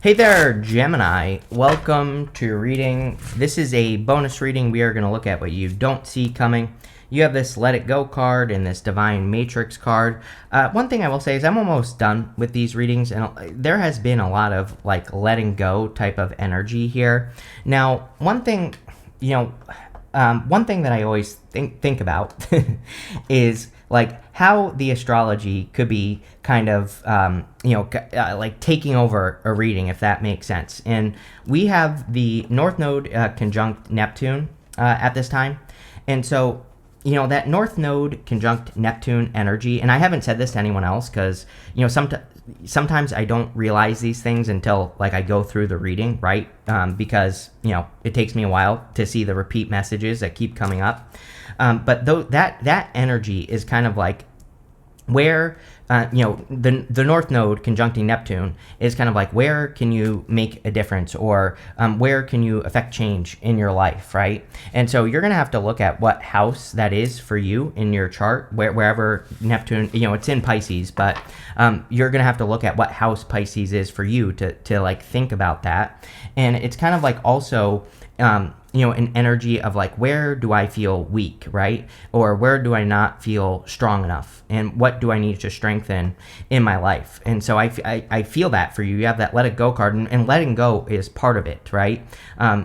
Hey there, Gemini. Welcome to your reading. This is a bonus reading. We are going to look at what you don't see coming. You have this Let It Go card and this Divine Matrix card. One thing I will say is I'm almost done with these readings, and there has been a lot of like letting go type of energy here. Now, one thing that I always think about is like how the astrology could be kind of like taking over a reading, if that makes sense. And we have the North Node conjunct Neptune at this time, and so that North Node conjunct Neptune energy. And I haven't said this to anyone else because sometimes I don't realize these things until like I go through the reading, right? Because it takes me a while to see the repeat messages that keep coming up. But that energy is kind of like where the North Node conjuncting Neptune is kind of like where can you make a difference, or where can you affect change in your life, right? And so you're gonna have to look at what house that is for you in your chart, wherever Neptune, it's in Pisces, but you're gonna have to look at what house Pisces is for you to like think about that. And it's kind of like also an energy of like, where do I feel weak, right? Or where do I not feel strong enough? And what do I need to strengthen in my life? And so I feel that for you. You have that Let It Go card, and letting go is part of it, right?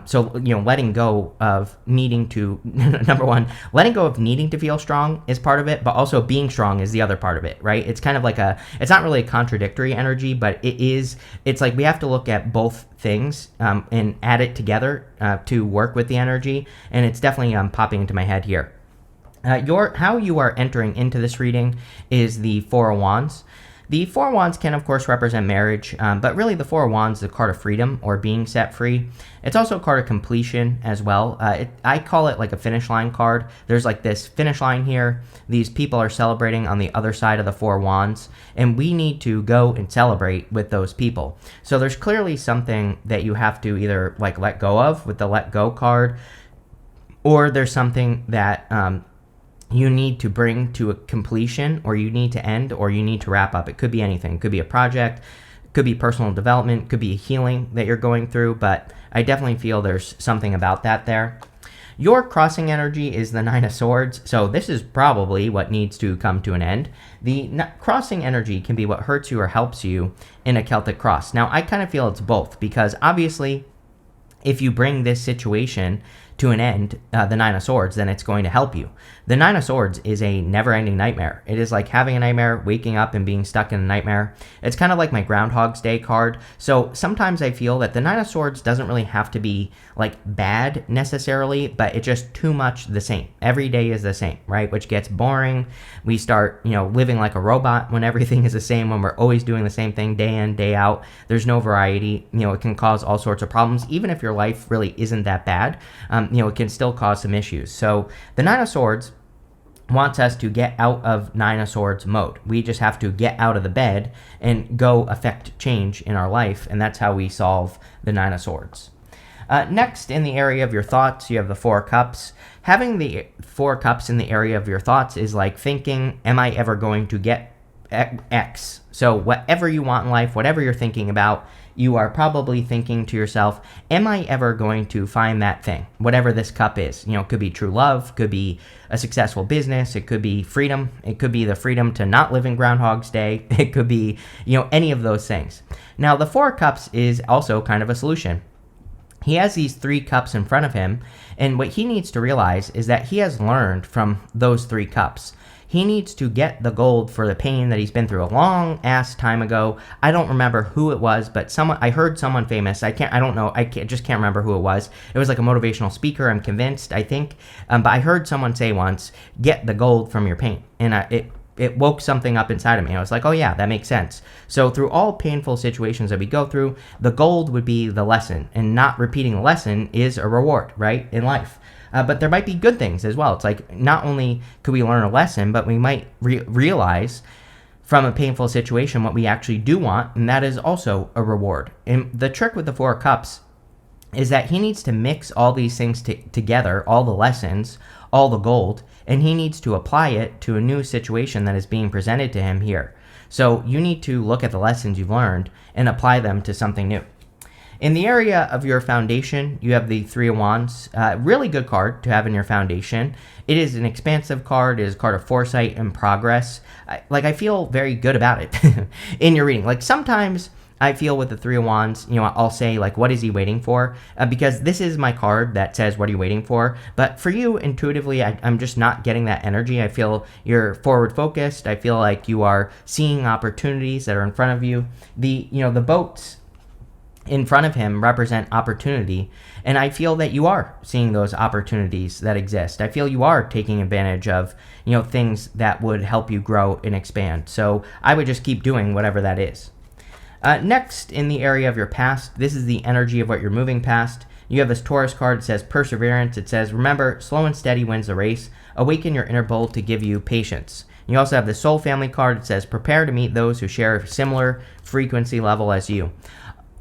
So letting go of needing to, number one, letting go of needing to feel strong is part of it, but also being strong is the other part of it, right? It's kind of like it's not really a contradictory energy, but it's like we have to look at both things and add it together to work with the energy. And it's definitely popping into my head here. How you are entering into this reading is the Four of Wands. The Four of Wands can, of course, represent marriage, but really the Four of Wands is a card of freedom or being set free. It's also a card of completion as well. I call it like a finish line card. There's like this finish line here. These people are celebrating on the other side of the Four of Wands, and we need to go and celebrate with those people. So there's clearly something that you have to either like let go of with the Let Go card, or there's something that you need to bring to a completion, or you need to end, or you need to wrap up. It could be anything. It could be a project, could be personal development, could be a healing that you're going through, but I definitely feel there's something about that there. Your crossing energy is the Nine of Swords, so this is probably what needs to come to an end. The crossing energy can be what hurts you or helps you in a Celtic cross. Now, I kind of feel it's both, because obviously, if you bring this situation to an end, the Nine of Swords, then it's going to help you. The Nine of Swords is a never-ending nightmare. It is like having a nightmare, waking up and being stuck in a nightmare. It's kind of like my Groundhog's Day card. So sometimes I feel that the Nine of Swords doesn't really have to be like bad necessarily, but it's just too much the same. Every day is the same, right? Which gets boring. We start, living like a robot when everything is the same, when we're always doing the same thing day in, day out. There's no variety. It can cause all sorts of problems. Even if your life really isn't that bad, it can still cause some issues. So the Nine of Swords wants us to get out of Nine of Swords mode. We just have to get out of the bed and go affect change in our life, and that's how we solve the Nine of Swords. Next, in the area of your thoughts, you have the Four of Cups. Having the Four of Cups in the area of your thoughts is like thinking, am I ever going to get X? So whatever you want in life, whatever you're thinking about, you are probably thinking to yourself, am I ever going to find that thing? Whatever this cup is. It could be true love, could be a successful business, it could be freedom, it could be the freedom to not live in Groundhog's Day, it could be, any of those things. Now, the Four of Cups is also kind of a solution. He has these three cups in front of him, and what he needs to realize is that he has learned from those three cups. He needs to get the gold for the pain that he's been through a long ass time ago. I don't remember who it was, but I heard someone famous. I just can't remember who it was. It was like a motivational speaker, I'm convinced, I think. But I heard someone say once, get the gold from your pain. And it woke something up inside of me. I was like, oh yeah, that makes sense. So through all painful situations that we go through, the gold would be the lesson, and not repeating the lesson is a reward, right, in life. But there might be good things as well. It's like not only could we learn a lesson, but we might realize from a painful situation what we actually do want, and that is also a reward. And the trick with the Four of Cups is that he needs to mix all these things together, all the lessons, all the gold, and he needs to apply it to a new situation that is being presented to him here. So you need to look at the lessons you've learned and apply them to something new. In the area of your foundation, you have the Three of Wands. Really good card to have in your foundation. It is an expansive card. It is a card of foresight and progress. I feel very good about it in your reading. Like sometimes I feel with the Three of Wands, I'll say like, what is he waiting for? Because this is my card that says, what are you waiting for? But for you, intuitively, I'm just not getting that energy. I feel you're forward focused. I feel like you are seeing opportunities that are in front of you. The boats in front of him represent opportunity, and I feel that you are seeing those opportunities that exist. I feel you are taking advantage of things that would help you grow and expand. So I would just keep doing whatever that is. Next, in the area of your past, this is the energy of what you're moving past. You have this Taurus card. It says perseverance. It says, remember, slow and steady wins the race. Awaken your inner bull to give you patience. You also have the Soul Family card. It says, prepare to meet those who share a similar frequency level as you.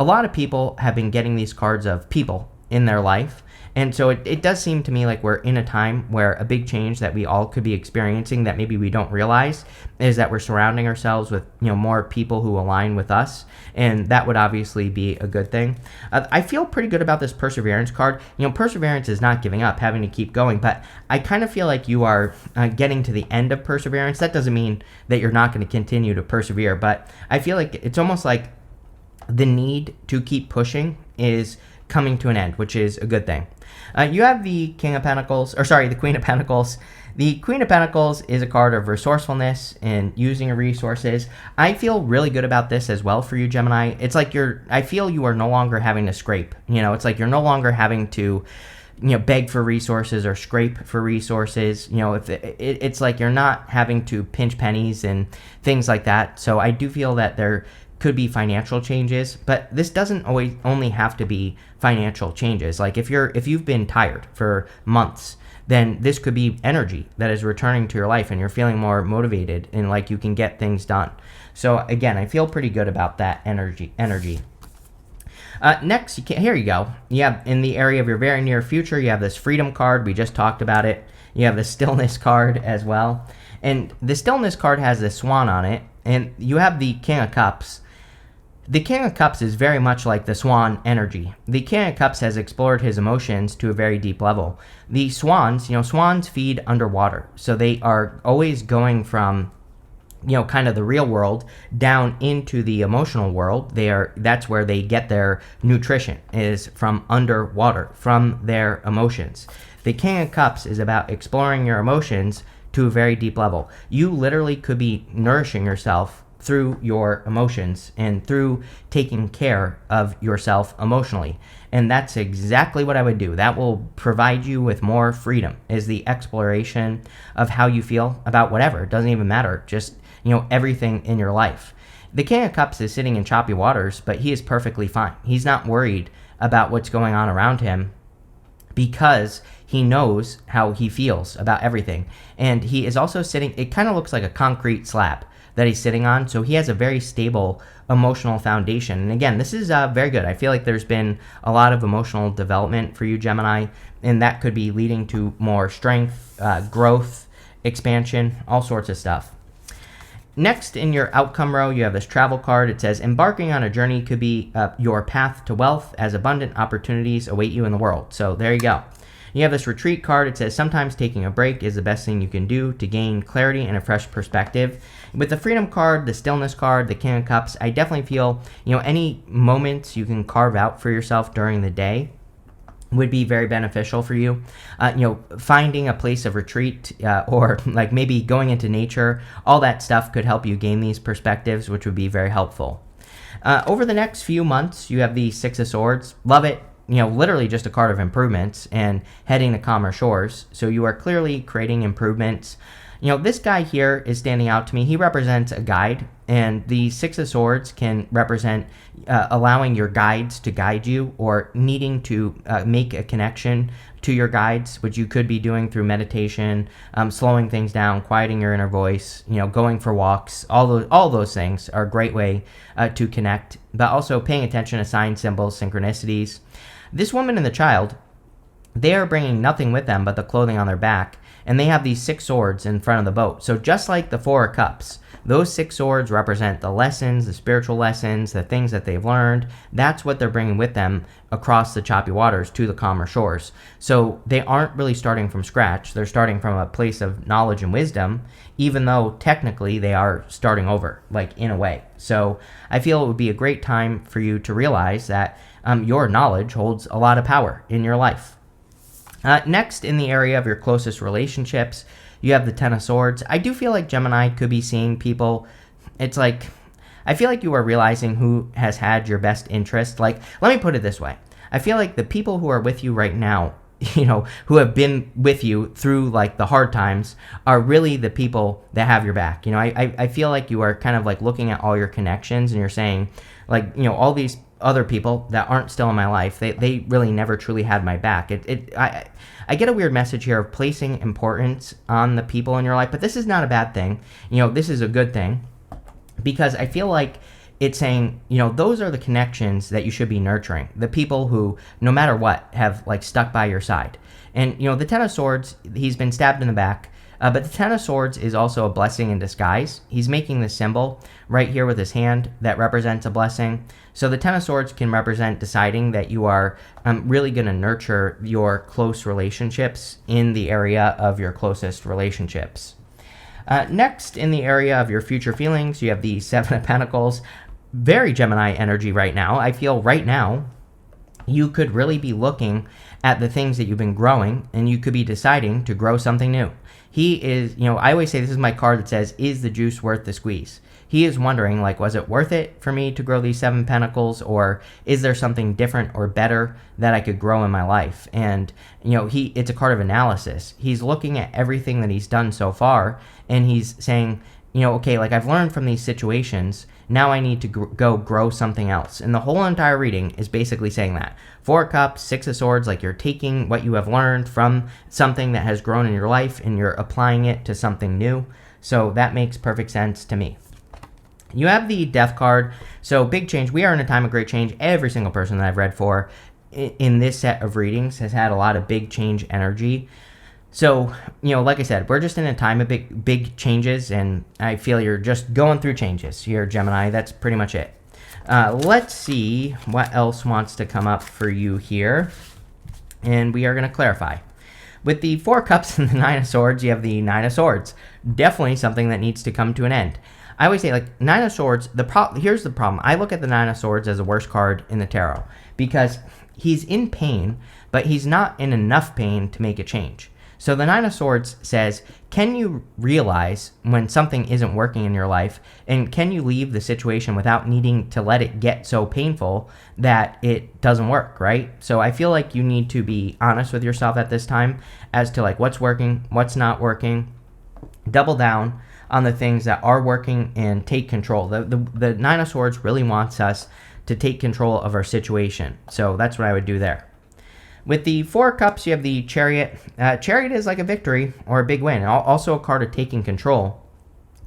A lot of people have been getting these cards of people in their life. And so it does seem to me like we're in a time where a big change that we all could be experiencing that maybe we don't realize is that we're surrounding ourselves with more people who align with us, and that would obviously be a good thing. I feel pretty good about this perseverance card. Perseverance is not giving up, having to keep going, but I kind of feel like you are getting to the end of perseverance. That doesn't mean that you're not going to continue to persevere, but I feel like it's almost like the need to keep pushing is coming to an end, which is a good thing. You have the Queen of Pentacles. The Queen of Pentacles is a card of resourcefulness and using resources. I feel really good about this as well for you, Gemini. It's like I feel you are no longer having to scrape. It's like you're no longer having to beg for resources or scrape for resources. It's like you're not having to pinch pennies and things like that. So I do feel that there could be financial changes, but this doesn't always only have to be financial changes. Like if you've been tired for months, then this could be energy that is returning to your life and you're feeling more motivated and like you can get things done. So again, I feel pretty good about that energy. Next, here you go. You have in the area of your very near future, you have this Freedom card. We just talked about it. You have the Stillness card as well. And the Stillness card has this swan on it. And you have the King of Cups. The King of Cups is very much like the Swan energy. The King of Cups has explored his emotions to a very deep level. The swans, swans feed underwater. So they are always going from, kind of the real world down into the emotional world. That's where they get their nutrition, is from underwater, from their emotions. The King of Cups is about exploring your emotions to a very deep level. You literally could be nourishing yourself through your emotions and through taking care of yourself emotionally. And that's exactly what I would do. That will provide you with more freedom, is the exploration of how you feel about whatever. It doesn't even matter. Just, everything in your life. The King of Cups is sitting in choppy waters, but he is perfectly fine. He's not worried about what's going on around him because he knows how he feels about everything. And he is also sitting, it kind of looks like a concrete slab that he's sitting on. So he has a very stable emotional foundation. And again, this is very good. I feel like there's been a lot of emotional development for you, Gemini, and that could be leading to more strength, growth, expansion, all sorts of stuff. Next, in your outcome row, you have this travel card. It says, embarking on a journey could be your path to wealth, as abundant opportunities await you in the world. So there you go. You have this retreat card. It says, sometimes taking a break is the best thing you can do to gain clarity and a fresh perspective. With the Freedom card, the Stillness card, the King of Cups, I definitely feel, any moments you can carve out for yourself during the day would be very beneficial for you. Finding a place of retreat or like maybe going into nature, all that stuff could help you gain these perspectives, which would be very helpful. Over the next few months, you have the Six of Swords. Love it. Literally just a card of improvements and heading to calmer shores. So you are clearly creating improvements. This guy here is standing out to me. He represents a guide, and the Six of Swords can represent allowing your guides to guide you or needing to make a connection to your guides, which you could be doing through meditation, slowing things down, quieting your inner voice, going for walks. All those things are a great way to connect, but also paying attention to signs, symbols, synchronicities. This woman and the child, they are bringing nothing with them but the clothing on their back. and they have these 6 swords in front of the boat. So just like the 4 of Cups, those 6 swords represent the lessons, the spiritual lessons, the things that they've learned. That's what they're bringing with them across the choppy waters to the calmer shores. So they aren't really starting from scratch. They're starting from a place of knowledge and wisdom, even though technically they are starting over, like in a way. So I feel it would be a great time for you to realize that your knowledge holds a lot of power in your life. Next, in the area of your closest relationships, you have the Ten of Swords. I do feel like Gemini could be seeing people. It's like, I feel like you are realizing who has had your best interest. Like, let me put it this way. I feel like the people who are with you right now, who have been with you through like the hard times, are really the people that have your back. I feel like you are kind of like looking at all your connections and you're saying, like, all these other people that aren't still in my life, they really never truly had my back. I get a weird message here of placing importance on the people in your life, but this is not a bad thing. This is a good thing, because I feel like it's saying, those are the connections that you should be nurturing. The people who, no matter what, have like stuck by your side. And, the Ten of Swords, he's been stabbed in the back. But the Ten of Swords is also a blessing in disguise. He's making this symbol right here with his hand that represents a blessing. So the Ten of Swords can represent deciding that you are really going to nurture your close relationships in the area of your closest relationships. Next, in the area of your future feelings, you have the Seven of Pentacles. Very Gemini energy right now. I feel right now you could really be looking at the things that you've been growing, and you could be deciding to grow something new. He is, I always say, this is my card that says, is the juice worth the squeeze? He is wondering, like, was it worth it for me to grow these 7 pentacles, or is there something different or better that I could grow in my life? And, it's a card of analysis. He's looking at everything that he's done so far, and he's saying, okay, like, I've learned from these situations. Now I need to go grow something else. And the whole entire reading is basically saying that. 4 of Cups, 6 of Swords, like you're taking what you have learned from something that has grown in your life and you're applying it to something new. So that makes perfect sense to me. You have the Death card. So big change. We are in a time of great change. Every single person that I've read for in this set of readings has had a lot of big change energy. So, like I said, we're just in a time of big changes, and I feel you're just going through changes here, Gemini. That's pretty much it. Let's see what else wants to come up for you here, and we are going to clarify. With the 4 Cups and the 9 of Swords, you have the 9 of Swords. Definitely something that needs to come to an end. I always say, like, 9 of Swords, here's the problem. I look at the 9 of Swords as the worst card in the tarot, because he's in pain, but he's not in enough pain to make a change. So the 9 of Swords says, can you realize when something isn't working in your life, and can you leave the situation without needing to let it get so painful that it doesn't work, right? So I feel like you need to be honest with yourself at this time as to like what's working, what's not working. Double down on the things that are working and take control. The 9 of Swords really wants us to take control of our situation. So that's what I would do there. With the 4 Cups, you have the Chariot. Chariot is like a victory or a big win. Also a card of taking control.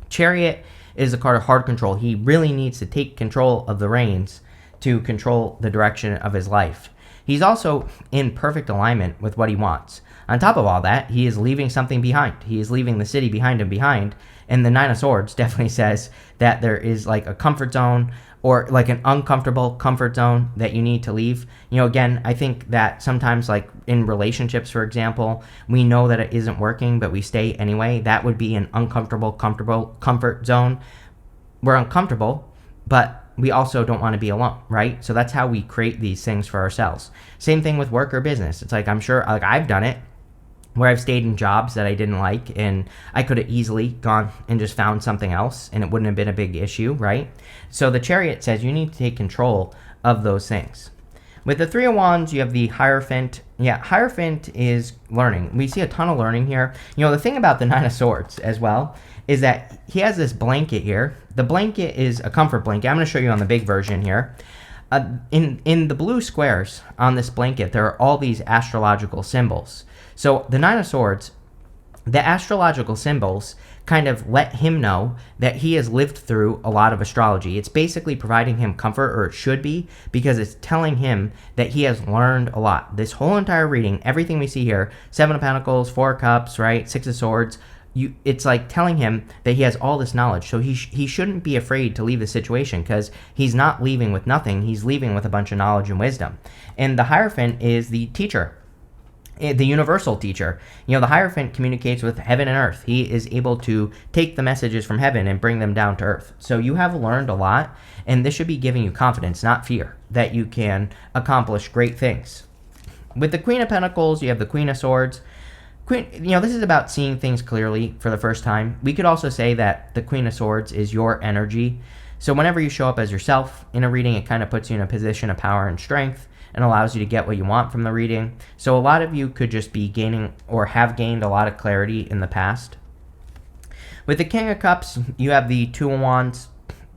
Chariot is a card of hard control. He really needs to take control of the reins to control the direction of his life. He's also in perfect alignment with what he wants. On top of all that, he is leaving something behind. He is leaving the city behind him behind. And the 9 of Swords definitely says that there is like a comfort zone, or like an uncomfortable comfort zone that you need to leave. Again, I think that sometimes, like in relationships, for example, we know that it isn't working, but we stay anyway. That would be an uncomfortable, comfortable comfort zone. We're uncomfortable, but we also don't want to be alone, right? So that's how we create these things for ourselves. Same thing with work or business. It's like, I'm sure, like I've done it, where I've stayed in jobs that I didn't like, and I could have easily gone and just found something else, and it wouldn't have been a big issue, right? So the Chariot says you need to take control of those things. With the 3 of Wands, you have the Hierophant. Yeah, Hierophant is learning. We see a ton of learning here. The thing about the 9 of Swords as well is that he has this blanket here. The blanket is a comfort blanket. I'm going to show you on the big version here. In the blue squares on this blanket, there are all these astrological symbols. So the 9 of Swords The astrological symbols kind of let him know that he has lived through a lot of astrology. It's basically providing him comfort, or it should be, because it's telling him that he has learned a lot. This whole entire reading, everything we see here, Seven of Pentacles, Four of Cups, right, Six of Swords, it's like telling him that he has all this knowledge. So he shouldn't be afraid to leave the situation, because he's not leaving with nothing. He's leaving with a bunch of knowledge and wisdom. And the Hierophant is the teacher, the universal teacher. The Hierophant communicates with heaven and earth. He is able to take the messages from heaven and bring them down to earth. So you have learned a lot, and this should be giving you confidence, not fear, that you can accomplish great things. With the Queen of Pentacles, you have the Queen of Swords. This is about seeing things clearly for the first time. We could also say that the Queen of Swords is your energy. So whenever you show up as yourself in a reading, it kind of puts you in a position of power and strength and allows you to get what you want from the reading. So a lot of you could just be gaining or have gained a lot of clarity in the past. With the King of Cups, you have the Two of Wands.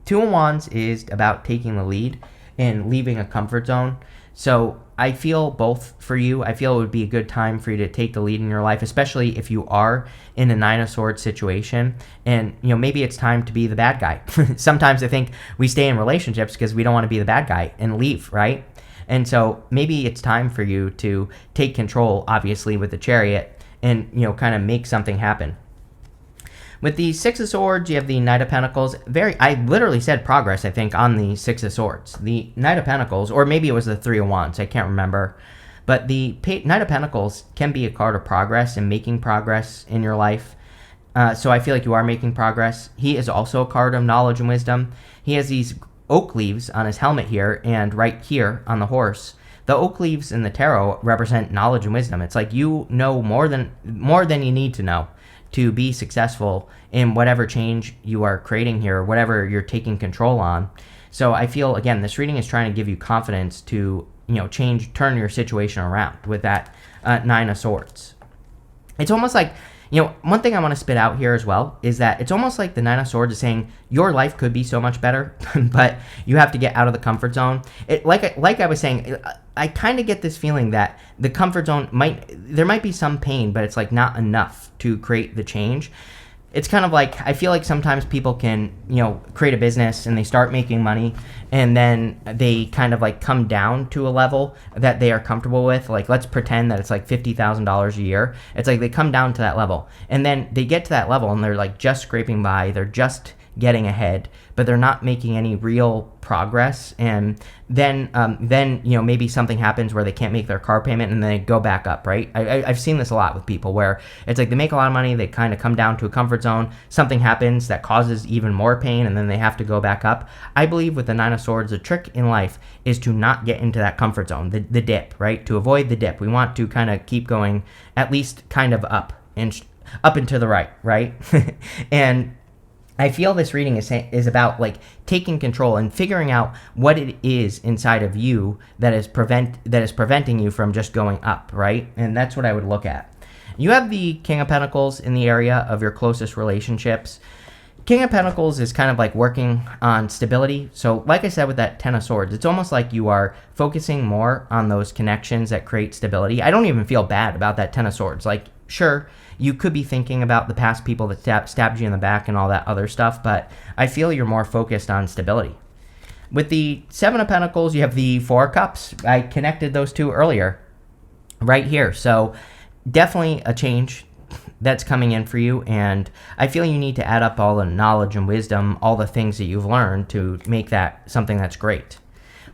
Two of Wands is about taking the lead and leaving a comfort zone. So I feel both for you. I feel it would be a good time for you to take the lead in your life, especially if you are in a Nine of Swords situation. And, maybe it's time to be the bad guy. Sometimes I think we stay in relationships because we don't want to be the bad guy and leave, right? And so maybe it's time for you to take control, obviously, with the Chariot and, kind of make something happen. With the Six of Swords, you have the Knight of Pentacles. I literally said progress, I think, on the Six of Swords. The Knight of Pentacles, or maybe it was the Three of Wands, I can't remember. But the Knight of Pentacles can be a card of progress and making progress in your life. So I feel like you are making progress. He is also a card of knowledge and wisdom. He has these oak leaves on his helmet here and right here on the horse. The oak leaves in the tarot represent knowledge and wisdom. It's like you know more than you need to know to be successful in whatever change you are creating here, whatever you're taking control on. So I feel, again, this reading is trying to give you confidence to, turn your situation around with that Nine of Swords. It's almost like, one thing I want to spit out here as well is that it's almost like the Nine of Swords is saying your life could be so much better, but you have to get out of the comfort zone. Like I was saying, I kind of get this feeling that the comfort zone there might be some pain, but it's like not enough to create the change. It's kind of like, I feel like sometimes people can, create a business and they start making money and then they kind of like come down to a level that they are comfortable with. Like, let's pretend that it's like $50,000 a year. It's like they come down to that level and then they get to that level and they're like just scraping by. They're just getting ahead, but they're not making any real progress. And then maybe something happens where they can't make their car payment and then they go back up, right? I've seen this a lot with people where it's like they make a lot of money, they kind of come down to a comfort zone, something happens that causes even more pain, and then they have to go back up. I believe with the Nine of Swords, the trick in life is to not get into that comfort zone, the dip, right? To avoid the dip. We want to kind of keep going at least kind of up and to the right? And I feel this reading is about like taking control and figuring out what it is inside of you that is preventing you from just going up, right? And that's what I would look at. You have the King of Pentacles in the area of your closest relationships. King of Pentacles is kind of like working on stability. So like I said with that Ten of Swords, it's almost like you are focusing more on those connections that create stability. I don't even feel bad about that Ten of Swords. Like, sure, you could be thinking about the past people that stabbed you in the back and all that other stuff, but I feel you're more focused on stability. With the Seven of Pentacles, you have the Four of Cups. I connected those two earlier right here. So definitely a change that's coming in for you, and I feel you need to add up all the knowledge and wisdom, all the things that you've learned to make that something that's great.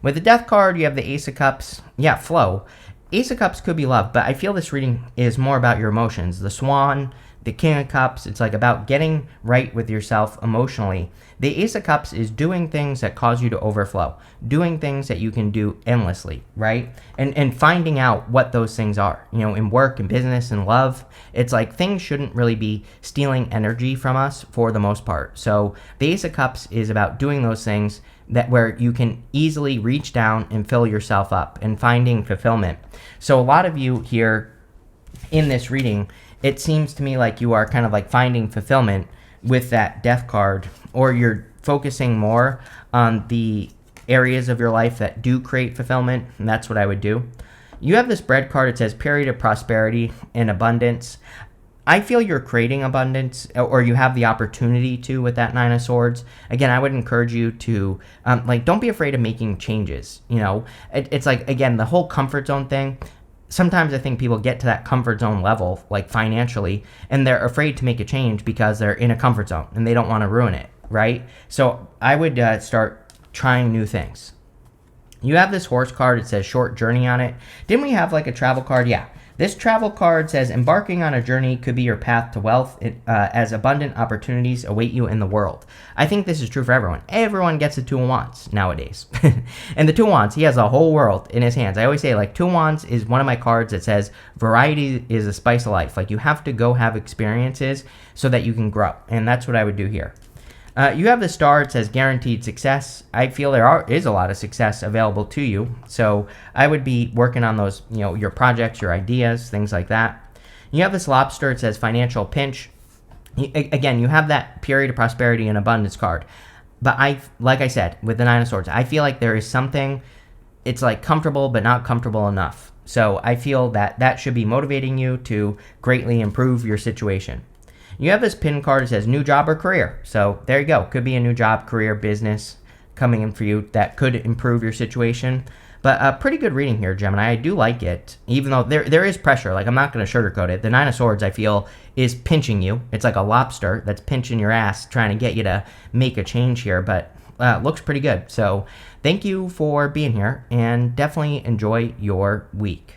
With the Death card, you have the Ace of Cups. Yeah, flow. Ace of Cups could be love, but I feel this reading is more about your emotions. The Swan, the King of Cups, it's like about getting right with yourself emotionally. The Ace of Cups is doing things that cause you to overflow, doing things that you can do endlessly, right? And finding out what those things are, in work and business and love. It's like things shouldn't really be stealing energy from us for the most part. So the Ace of Cups is about doing those things where you can easily reach down and fill yourself up and finding fulfillment. So a lot of you here in this reading, it seems to me like you are kind of like finding fulfillment with that Death card, or you're focusing more on the areas of your life that do create fulfillment, and that's what I would do. You have this Bread card. It says period of prosperity and abundance. I feel you're creating abundance, or you have the opportunity to with that Nine of Swords. Again, I would encourage you to, don't be afraid of making changes. It's like, again, the whole comfort zone thing. Sometimes I think people get to that comfort zone level, like financially, and they're afraid to make a change because they're in a comfort zone and they don't want to ruin it, right? So I would start trying new things. You have this horse card. It says short journey on it. Didn't we have like a travel card? Yeah. This travel card says embarking on a journey could be your path to wealth, as abundant opportunities await you in the world. I think this is true for everyone. Everyone gets a Two of Wands nowadays. And the Two of Wands, he has a whole world in his hands. I always say, like, Two of Wands is one of my cards that says variety is a spice of life. Like, you have to go have experiences so that you can grow. And that's what I would do here. You have the star. It says guaranteed success. I feel is a lot of success available to you. So I would be working on those, your projects, your ideas, things like that. You have this lobster. It says financial pinch. Again, you have that period of prosperity and abundance card. But like I said, with the Nine of Swords, I feel like there is something, it's like comfortable, but not comfortable enough. So I feel that should be motivating you to greatly improve your situation. You have this pin card that says new job or career. So there you go. Could be a new job, career, business coming in for you that could improve your situation. But a pretty good reading here, Gemini. I do like it, even though there is pressure. Like, I'm not going to sugarcoat it. The Nine of Swords, I feel, is pinching you. It's like a lobster that's pinching your ass, trying to get you to make a change here. But looks pretty good. So thank you for being here, and definitely enjoy your week.